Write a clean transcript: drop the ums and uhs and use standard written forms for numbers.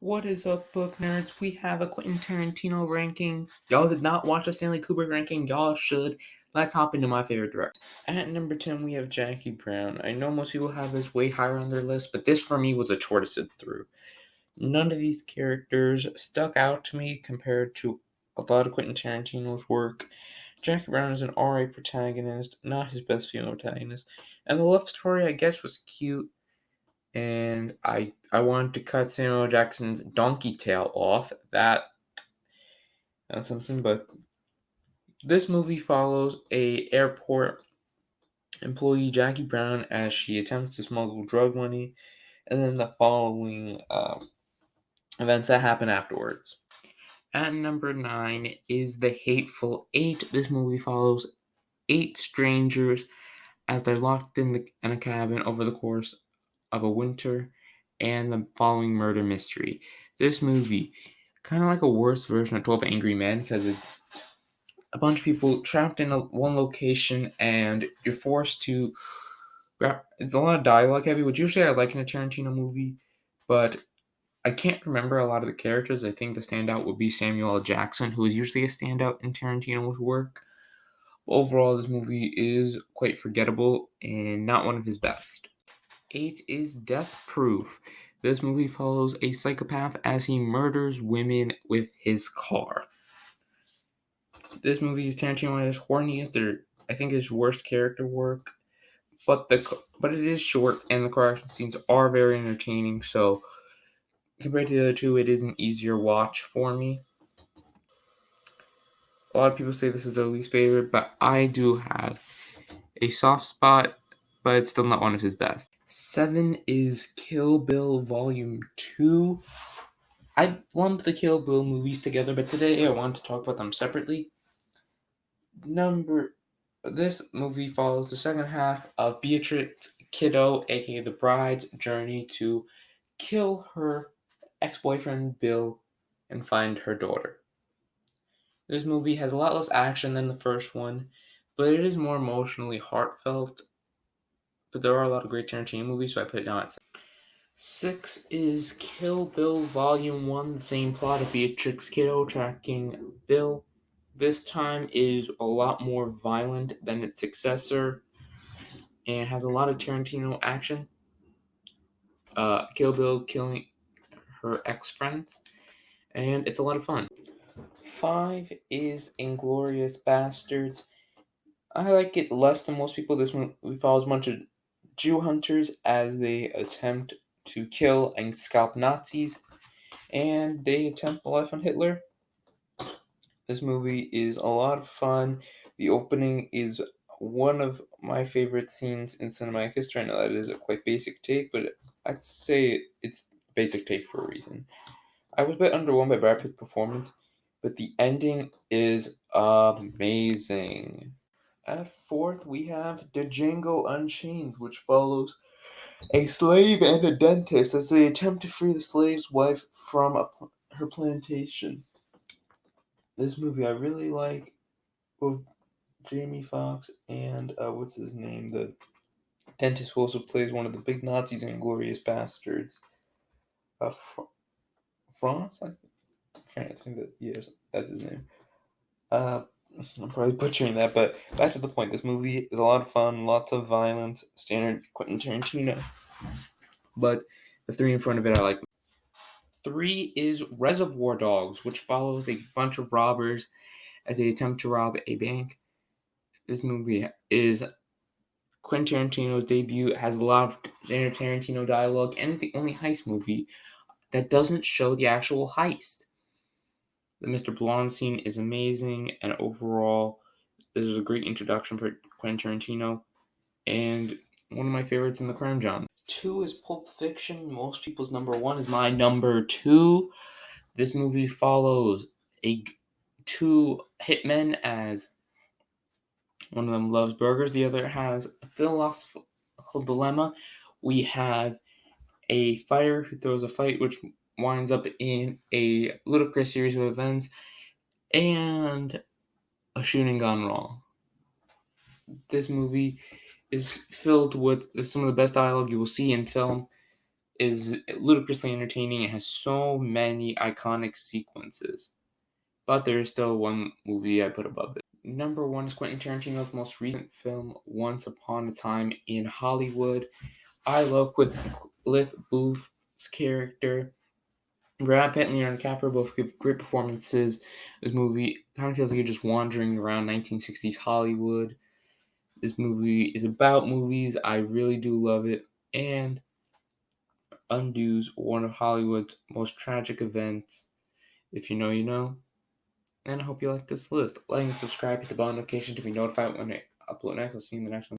What is up, book nerds? We have a Quentin Tarantino ranking. Y'all did not watch the Stanley Kubrick ranking. Y'all should. Let's hop into my favorite director. At number 10, we have Jackie Brown. I know most people have this way higher on their list, but this for me was a chore to sit through. None of these characters stuck out to me compared to a lot of Quentin Tarantino's work. Jackie Brown is an alright protagonist, not his best female protagonist. And the love story, I guess, was cute. And I wanted to cut Samuel Jackson's donkey tail off. That's something, but this movie follows a airport employee, Jackie Brown, as she attempts to smuggle drug money, and then the following events that happen afterwards. At number 9 is The Hateful Eight. This movie follows 8 strangers as they're locked in a cabin over the course of a winter and the following murder mystery. This movie, kind of like a worse version of 12 Angry Men, because it's a bunch of people trapped in one location and you're forced to. It's a lot of dialogue heavy, which usually I like in a Tarantino movie, but I can't remember a lot of the characters. I think the standout would be Samuel L. Jackson, who is usually a standout in Tarantino's work. Overall, this movie is quite forgettable and not one of his best. 8 is Death Proof. This movie follows a psychopath as he murders women with his car. This movie is Tarantino at his horniest, I think his worst character work, but it is short and the car action scenes are very entertaining. So compared to the other two, it is an easier watch for me. A lot of people say this is their least favorite, but I do have a soft spot, but it's still not one of his best. 7 is Kill Bill Volume 2. I lumped the Kill Bill movies together, but today I want to talk about them separately. This movie follows the second half of Beatrix Kiddo, aka the bride's journey to kill her ex-boyfriend Bill and find her daughter. This movie has a lot less action than the first one, but it is more emotionally heartfelt. But there are a lot of great Tarantino movies, so I put it down at 6 is Kill Bill Volume 1, the same plot of Beatrix Kiddo tracking Bill. This time is a lot more violent than its successor and has a lot of Tarantino action. Kill Bill killing her ex-friends, and it's a lot of fun. 5 is Inglourious Bastards. I like it less than most people. This movie follows a bunch of Jew hunters as they attempt to kill and scalp Nazis, and they attempt the life on Hitler. This movie is a lot of fun. The opening is one of my favorite scenes in cinematic history. I know that is a quite basic take, but I'd say it's basic take for a reason. I was a bit underwhelmed by Brad Pitt's performance, but the ending is amazing. At 4th, we have Django Unchained, which follows a slave and a dentist as they attempt to free the slave's wife from her plantation. This movie I really like, both Jamie Foxx and what's his name, the dentist who also plays one of the big Nazis in Glorious Bastards. France, France, I think that yes, that's his name. I'm probably butchering that, but back to the point. This movie is a lot of fun, lots of violence, standard Quentin Tarantino. But the 3 in front of it I like. 3 is Reservoir Dogs, which follows a bunch of robbers as they attempt to rob a bank. This movie is Quentin Tarantino's debut. It has a lot of standard Tarantino dialogue, and is the only heist movie that doesn't show the actual heist. The Mr. Blonde scene is amazing, and overall, this is a great introduction for Quentin Tarantino, and one of my favorites in the crime genre. 2 is Pulp Fiction. Most people's number 1 is my number 2. This movie follows two hitmen as one of them loves burgers, the other has a philosophical dilemma. We have a fighter who throws a fight which winds up in a ludicrous series of events, and a shooting gone wrong. This movie is filled with some of the best dialogue you will see in film. is ludicrously entertaining. It has so many iconic sequences. But there is still one movie I put above it. Number one is Quentin Tarantino's most recent film, Once Upon a Time in Hollywood. I love Cliff Booth's character. Brad Pitt and Leonardo DiCaprio both give great performances. This movie kind of feels like you're just wandering around 1960s Hollywood. This movie is about movies. I really do love it. And undoes one of Hollywood's most tragic events. If you know, you know. And I hope you like this list. Like and subscribe, hit the bell notification to be notified when I upload next. I'll see you in the next one.